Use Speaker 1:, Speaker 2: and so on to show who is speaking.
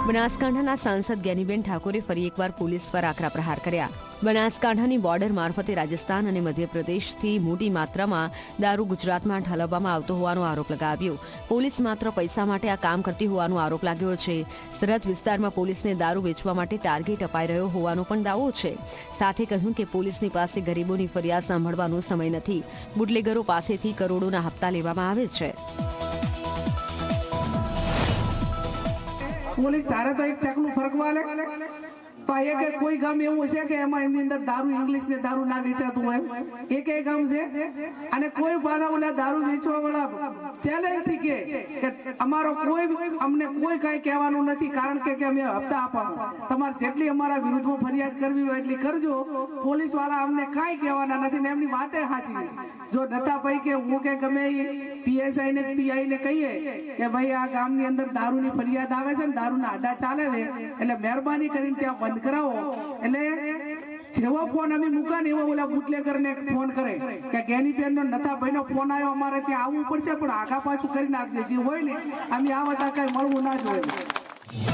Speaker 1: બનાસકાંઠાના સાંસદ જ્ઞાનીબેન ઠાકોરે ફરી એકવાર પોલીસ પર આકરા પ્રહાર કર્યા। બનાસકાંઠાની બોર્ડર મારફતે રાજસ્થાન અને મધ્યપ્રદેશથી મોટી માત્રામાં દારૂ ગુજરાતમાં ઠાલવવામાં આવતો હોવાનો આરોપ લગાવ્યો। પોલીસ માત્ર પૈસા માટે આ કામ કરતી હોવાનો આરોપ લાગ્યો છે। સરહદ વિસ્તારમાં પોલીસને દારૂ વેચવા માટે ટાર્ગેટ અપાઈ રહ્યો હોવાનો પણ દાવો છે। સાથે કહ્યું કે પોલીસની પાસે ગરીબોની ફરિયાદ સાંભળવાનો સમય નથી। બુટલેગરો પાસેથી કરોડોના હપ્તા લેવામાં આવે છે।
Speaker 2: પોલીસ ધારે તો એક ચકનું ફરકવા લે તો એક કોઈ ગામ એવું છે કે એમાં એની અંદર દારૂ ઇંગ્લિશ ને દારૂ ના વેચાતું હોય એક ગામ છે અને કોઈ પાછા ઓલા દારૂ વેચવા વાળા ચેલેન્જ થી કે અમારો કોઈ અમને કોઈ કઈ કહેવાનું નથી કારણ કે અમે હપ્તા આપવાનું તમારે જેટલી અમારા વિરુદ્ધમાં ફરિયાદ કરવી હોય એટલી કરજો પોલીસ વાળા અમને કઈ કહેવાના નથી ને એમની વાતે સાચી છે। જો નતા ભાઈ કે હું કે ગમે પીએસઆઈ ને પીઆઈ ને કહીએ કે ભાઈ આ ગામની અંદર દારૂની ફરિયાદ આવે છે ને દારૂના આડા ચાલે છે એટલે મહેરબાની કરીને ત્યાં બંધ કરાવો એટલે જેવો ફોન અમે મૂકા ને એવો ઓલા બુટલેગર ને ફોન કરે કે જ્ઞાનીબેન નો નતા ભાઈ નો ફોન આવ્યો અમારે ત્યાં આવવું પડશે પણ આગા પાછું કરી નાખજે જે હોય ને અમે આ વતા કઈ મળવું ના જોઈએ।